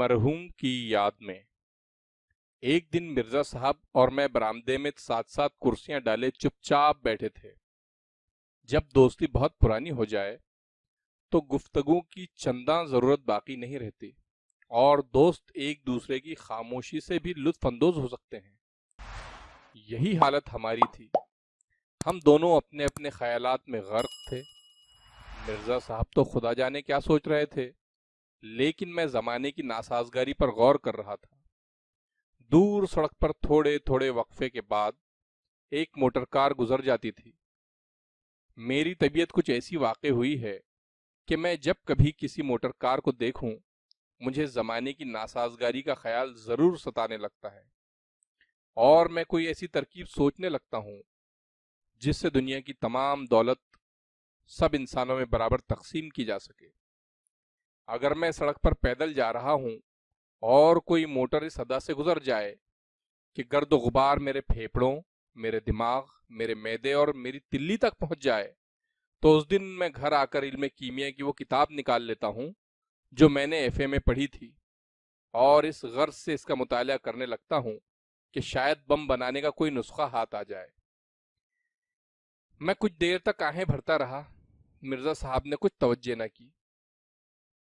مرحوم کی یاد میں ایک دن مرزا صاحب اور میں برآمدے میں ساتھ ساتھ کرسیاں ڈالے چپ چاپ بیٹھے تھے۔ جب دوستی بہت پرانی ہو جائے تو گفتگو کی چنداں ضرورت باقی نہیں رہتی اور دوست ایک دوسرے کی خاموشی سے بھی لطف اندوز ہو سکتے ہیں۔ یہی حالت ہماری تھی۔ ہم دونوں اپنے اپنے خیالات میں غرق تھے۔ مرزا صاحب تو خدا جانے کیا سوچ رہے تھے، لیکن میں زمانے کی ناسازگاری پر غور کر رہا تھا۔ دور سڑک پر تھوڑے تھوڑے وقفے کے بعد ایک موٹر کار گزر جاتی تھی۔ میری طبیعت کچھ ایسی واقع ہوئی ہے کہ میں جب کبھی کسی موٹر کار کو دیکھوں مجھے زمانے کی ناسازگاری کا خیال ضرور ستانے لگتا ہے، اور میں کوئی ایسی ترکیب سوچنے لگتا ہوں جس سے دنیا کی تمام دولت سب انسانوں میں برابر تقسیم کی جا سکے۔ اگر میں سڑک پر پیدل جا رہا ہوں اور کوئی موٹر اس ادا سے گزر جائے کہ گرد و غبار میرے پھیپھڑوں، میرے دماغ، میرے معدے اور میری تلی تک پہنچ جائے تو اس دن میں گھر آ کر علم کیمیا کی وہ کتاب نکال لیتا ہوں جو میں نے ایف اے میں پڑھی تھی، اور اس غرض سے اس کا مطالعہ کرنے لگتا ہوں کہ شاید بم بنانے کا کوئی نسخہ ہاتھ آ جائے۔ میں کچھ دیر تک آہیں بھرتا رہا۔ مرزا صاحب نے کچھ توجہ نہ کی۔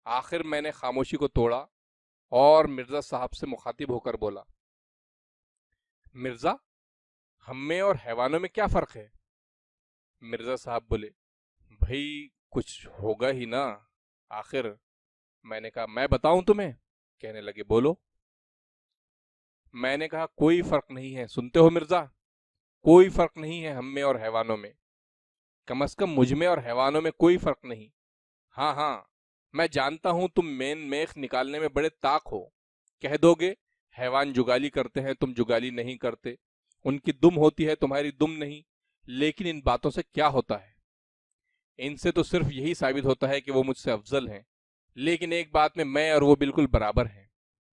آخر میں نے خاموشی کو توڑا اور مرزا صاحب سے مخاطب ہو کر بولا، مرزا، ہم میں اور حیوانوں میں کیا فرق ہے؟ مرزا صاحب بولے، بھائی کچھ ہوگا ہی نا آخر۔ میں نے کہا، میں بتاؤں تمہیں؟ کہنے لگے، بولو۔ میں نے کہا، کوئی فرق نہیں ہے، سنتے ہو مرزا؟ کوئی فرق نہیں ہے ہم میں اور حیوانوں میں، کم از کم مجھ میں اور حیوانوں میں کوئی فرق نہیں۔ ہاں ہاں، میں جانتا ہوں تم مین میخ نکالنے میں بڑے طاق ہو۔ کہہ دو گے حیوان جگالی کرتے ہیں، تم جگالی نہیں کرتے، ان کی دم ہوتی ہے تمہاری دم نہیں، لیکن ان باتوں سے کیا ہوتا ہے؟ ان سے تو صرف یہی ثابت ہوتا ہے کہ وہ مجھ سے افضل ہیں، لیکن ایک بات میں اور وہ بالکل برابر ہیں۔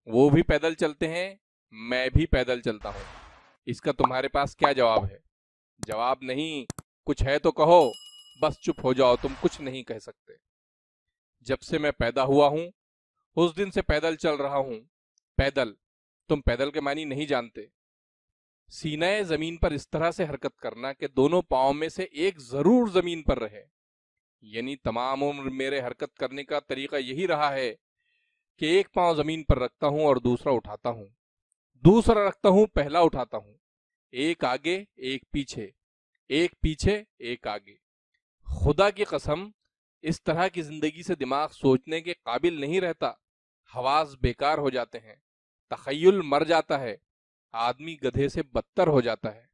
وہ بھی پیدل چلتے ہیں، میں بھی پیدل چلتا ہوں۔ اس کا تمہارے پاس کیا جواب ہے؟ جواب نہیں، کچھ ہے تو کہو، بس چپ ہو جاؤ، تم کچھ نہیں کہہ سکتے۔ جب سے میں پیدا ہوا ہوں اس دن سے پیدل چل رہا ہوں۔ پیدل، تم پیدل کے معنی نہیں جانتے۔ سینہ زمین پر اس طرح سے حرکت کرنا کہ دونوں پاؤں میں سے ایک ضرور زمین پر رہے، یعنی تمام عمر میرے حرکت کرنے کا طریقہ یہی رہا ہے کہ ایک پاؤں زمین پر رکھتا ہوں اور دوسرا اٹھاتا ہوں، دوسرا رکھتا ہوں، پہلا اٹھاتا ہوں، ایک آگے ایک پیچھے، ایک پیچھے ایک آگے۔ خدا کی قسم، اس طرح کی زندگی سے دماغ سوچنے کے قابل نہیں رہتا، حواس بیکار ہو جاتے ہیں، تخیل مر جاتا ہے، آدمی گدھے سے بدتر ہو جاتا ہے۔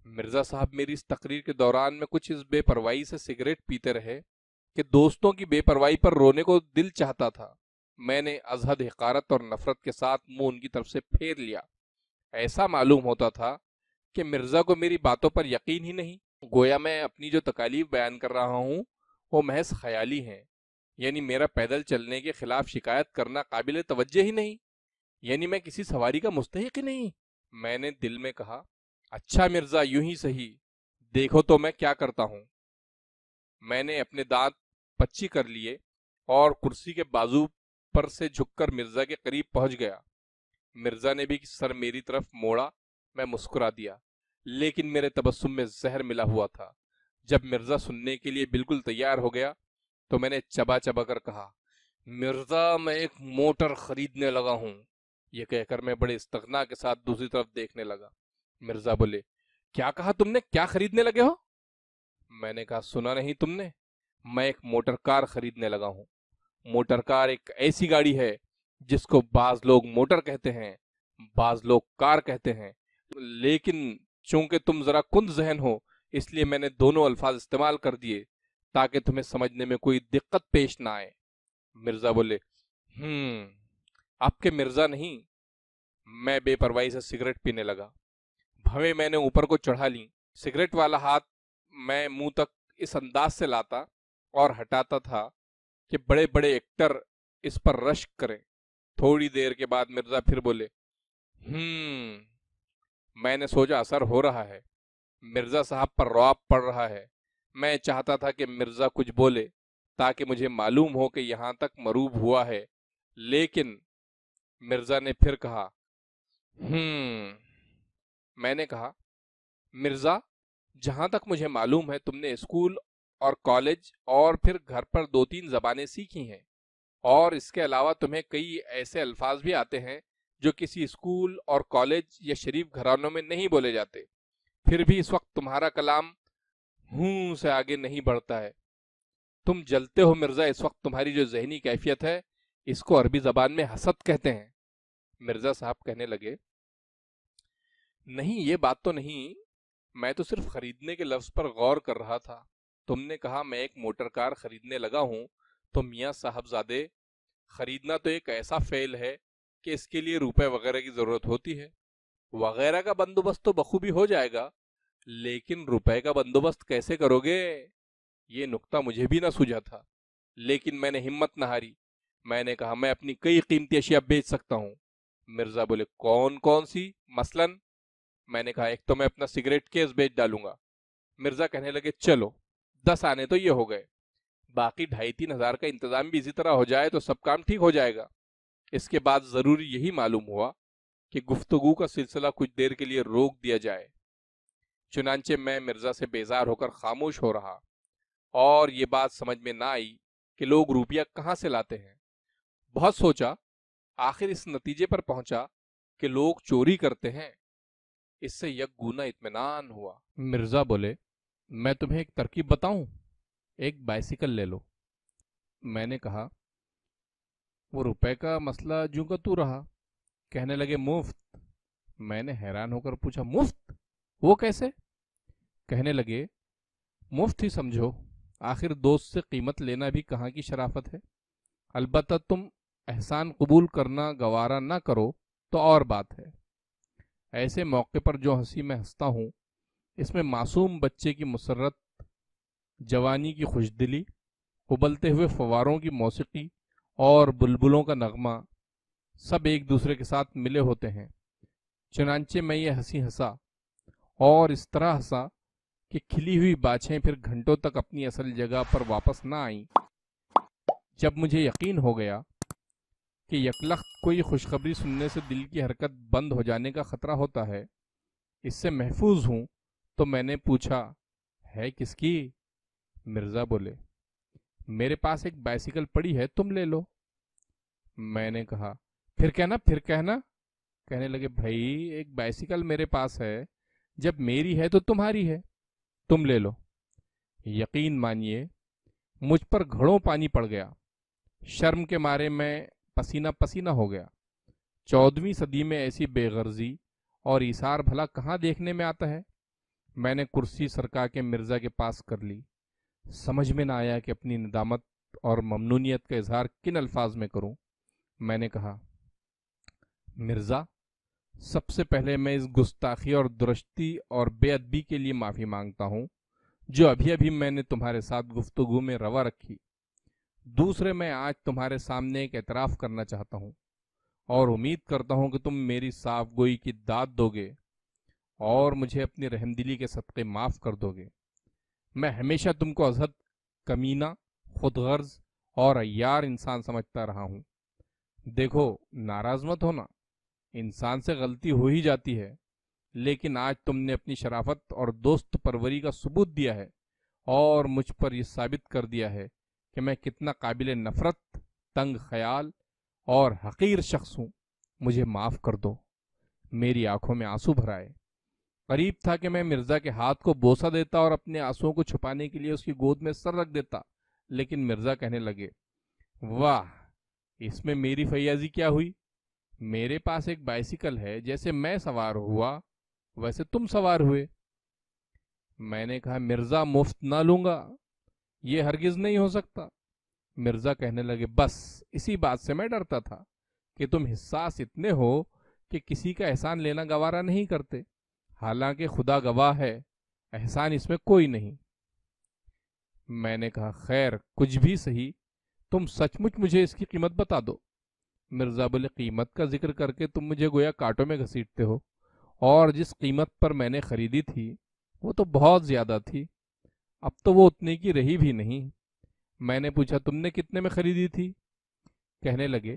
مرزا صاحب میری اس تقریر کے دوران میں کچھ اس بے پرواہی سے سگریٹ پیتے رہے کہ دوستوں کی بے پرواہی پر رونے کو دل چاہتا تھا۔ میں نے از حد حقارت اور نفرت کے ساتھ منہ ان کی طرف سے پھیر لیا۔ ایسا معلوم ہوتا تھا کہ مرزا کو میری باتوں پر یقین ہی نہیں، گویا میں اپنی جو تکالیف بیان کر رہا ہوں وہ محض خیالی ہیں، یعنی میرا پیدل چلنے کے خلاف شکایت کرنا قابل توجہ ہی نہیں، یعنی میں کسی سواری کا مستحق ہی نہیں۔ میں نے دل میں کہا، اچھا مرزا، یوں ہی صحیح، دیکھو تو میں کیا کرتا ہوں۔ میں نے اپنے دانت پچی کر لیے اور کرسی کے بازو پر سے جھک کر مرزا کے قریب پہنچ گیا۔ مرزا نے بھی سر میری طرف موڑا۔ میں مسکرا دیا، لیکن میرے تبسم میں زہر ملا ہوا تھا۔ جب مرزا سننے کے لیے بالکل تیار ہو گیا تو میں نے چبا چبا کر کہا، مرزا، میں ایک موٹر خریدنے لگا ہوں۔ یہ کہہ کر میں بڑے استغنا کے ساتھ دوسری طرف دیکھنے لگا۔ مرزا بولے، کیا کہا تم نے؟ کیا خریدنے لگے ہو؟ میں نے کہا، سنا نہیں تم نے؟ میں ایک موٹر کار خریدنے لگا ہوں۔ موٹر کار ایک ایسی گاڑی ہے جس کو بعض لوگ موٹر کہتے ہیں، بعض لوگ کار کہتے ہیں، لیکن چونکہ تم ذرا کند ذہن ہو اس لیے میں نے دونوں الفاظ استعمال کر دیے تاکہ تمہیں سمجھنے میں کوئی دقت پیش نہ آئے۔ مرزا بولے، آپ کے مرزا نہیں۔ میں بے پرواہی سے سگریٹ پینے لگا۔ بھویں میں نے اوپر کو چڑھا لیں۔ سگریٹ والا ہاتھ میں منہ تک اس انداز سے لاتا اور ہٹاتا تھا کہ بڑے بڑے ایکٹر اس پر رشک کریں۔ تھوڑی دیر کے بعد مرزا پھر بولے، میں نے سوچا اثر ہو رہا ہے، مرزا صاحب پر رعب پڑ رہا ہے۔ میں چاہتا تھا کہ مرزا کچھ بولے تاکہ مجھے معلوم ہو کہ یہاں تک مروب ہوا ہے، لیکن مرزا نے پھر کہا میں نے کہا مرزا جہاں تک مجھے معلوم ہے تم نے اسکول اور کالج اور پھر گھر پر 2-3 زبانیں سیکھی ہیں، اور اس کے علاوہ تمہیں کئی ایسے الفاظ بھی آتے ہیں جو کسی اسکول اور کالج یا شریف گھرانوں میں نہیں بولے جاتے، پھر بھی اس وقت تمہارا کلام ہوں سے آگے نہیں بڑھتا ہے۔ تم جلتے ہو مرزا، اس وقت تمہاری جو ذہنی کیفیت ہے اس کو عربی زبان میں حسد کہتے ہیں۔ مرزا صاحب کہنے لگے نہیں، یہ بات تو نہیں، میں تو صرف خریدنے کے لفظ پر غور کر رہا تھا۔ تم نے کہا میں ایک موٹر کار خریدنے لگا ہوں، تو میاں صاحبزادے خریدنا تو ایک ایسا فعل ہے کہ اس کے لیے روپے وغیرہ کی ضرورت ہوتی ہے، وغیرہ کا بندوبست تو بخوبی ہو جائے گا، لیکن روپے کا بندوبست کیسے کرو گے؟ یہ نکتہ مجھے بھی نہ سوجا تھا، لیکن میں نے ہمت نہ ہاری۔ میں نے کہا میں اپنی کئی قیمتی اشیاء بیچ سکتا ہوں۔ مرزا بولے کون کون سی مثلاً؟ میں نے کہا ایک تو میں اپنا سگریٹ کیس بیچ ڈالوں گا۔ مرزا کہنے لگے چلو 10 آنے تو یہ ہو گئے، باقی 2,500-3 ہزار کا انتظام بھی اسی طرح ہو جائے تو سب کام ٹھیک ہو جائے گا۔ اس کے بعد ضروری یہی معلوم ہوا کہ گفتگو کا سلسلہ کچھ دیر کے لیے روک دیا جائے۔ چنانچہ میں مرزا سے بیزار ہو کر خاموش ہو رہا، اور یہ بات سمجھ میں نہ آئی کہ لوگ روپیہ کہاں سے لاتے ہیں۔ بہت سوچا، آخر اس نتیجے پر پہنچا کہ لوگ چوری کرتے ہیں۔ اس سے یک گونا اطمینان ہوا۔ مرزا بولے میں تمہیں ایک ترکیب بتاؤں، ایک بائسیکل لے لو۔ میں نے کہا وہ روپے کا مسئلہ جوں کا تو رہا۔ کہنے لگے مفت۔ میں نے حیران ہو کر پوچھا مفت؟ وہ کیسے؟ کہنے لگے مفت ہی سمجھو، آخر دوست سے قیمت لینا بھی کہاں کی شرافت ہے، البتہ تم احسان قبول کرنا گوارا نہ کرو تو اور بات ہے۔ ایسے موقع پر جو ہنسی میں ہنستا ہوں، اس میں معصوم بچے کی مسرت، جوانی کی خوشدلی، ابلتے ہوئے فواروں کی موسیقی اور بلبلوں کا نغمہ سب ایک دوسرے کے ساتھ ملے ہوتے ہیں۔ چنانچہ میں یہ ہنسی ہنسا، اور اس طرح ہنسا کہ کھلی ہوئی باچھیں پھر گھنٹوں تک اپنی اصل جگہ پر واپس نہ آئیں۔ جب مجھے یقین ہو گیا کہ یکلخت کوئی خوشخبری سننے سے دل کی حرکت بند ہو جانے کا خطرہ ہوتا ہے، اس سے محفوظ ہوں، تو میں نے پوچھا ہے کس کی؟ مرزا بولے میرے پاس ایک بائسیکل پڑی ہے، تم لے لو۔ میں نے کہا پھر کہنا پھر کہنا۔ کہنے لگے بھائی ایک بائسیکل میرے پاس ہے، جب میری ہے تو تمہاری ہے، تم لے لو۔ یقین مانیے مجھ پر گھڑوں پانی پڑ گیا، شرم کے مارے میں پسینہ پسینہ ہو گیا۔ 14ویں صدی میں ایسی بے غرضی اور ایثار بھلا کہاں دیکھنے میں آتا ہے؟ میں نے کرسی سرکا کے مرزا کے پاس کر لی۔ سمجھ میں نہ آیا کہ اپنی ندامت اور ممنونیت کا اظہار کن الفاظ میں کروں۔ میں نے کہا مرزا، سب سے پہلے میں اس گستاخی اور درشتی اور بے ادبی کے لیے معافی مانگتا ہوں جو ابھی ابھی میں نے تمہارے ساتھ گفتگو میں روا رکھی۔ دوسرے، میں آج تمہارے سامنے ایک اعتراف کرنا چاہتا ہوں، اور امید کرتا ہوں کہ تم میری صاف گوئی کی داد دو گے اور مجھے اپنی رحمدلی کے صدقے معاف کر دو گے۔ میں ہمیشہ تم کو ازہد، کمینہ، خود غرض اور عیار انسان سمجھتا رہا ہوں۔ دیکھو ناراض مت ہونا، انسان سے غلطی ہو ہی جاتی ہے، لیکن آج تم نے اپنی شرافت اور دوست پروری کا ثبوت دیا ہے، اور مجھ پر یہ ثابت کر دیا ہے کہ میں کتنا قابل نفرت، تنگ خیال اور حقیر شخص ہوں۔ مجھے معاف کر دو۔ میری آنکھوں میں آنسو بھر آئے۔ قریب تھا کہ میں مرزا کے ہاتھ کو بوسہ دیتا اور اپنے آنسوؤں کو چھپانے کے لیے اس کی گود میں سر رکھ دیتا، لیکن مرزا کہنے لگے واہ، اس میں میری فیاضی کیا ہوئی؟ میرے پاس ایک بائسیکل ہے، جیسے میں سوار ہوا ویسے تم سوار ہوئے۔ میں نے کہا مرزا مفت نہ لوں گا، یہ ہرگز نہیں ہو سکتا۔ مرزا کہنے لگے بس اسی بات سے میں ڈرتا تھا کہ تم حساس اتنے ہو کہ کسی کا احسان لینا گوارا نہیں کرتے، حالانکہ خدا گواہ ہے احسان اس میں کوئی نہیں۔ میں نے کہا خیر کچھ بھی صحیح، تم سچ مچ مجھے اس کی قیمت بتا دو۔ مرزا بولے قیمت کا ذکر کر کے تم مجھے گویا کانٹوں میں گھسیٹتے ہو، اور جس قیمت پر میں نے خریدی تھی وہ تو بہت زیادہ تھی، اب تو وہ اتنے کی رہی بھی نہیں۔ میں نے پوچھا تم نے کتنے میں خریدی تھی؟ کہنے لگے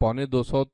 125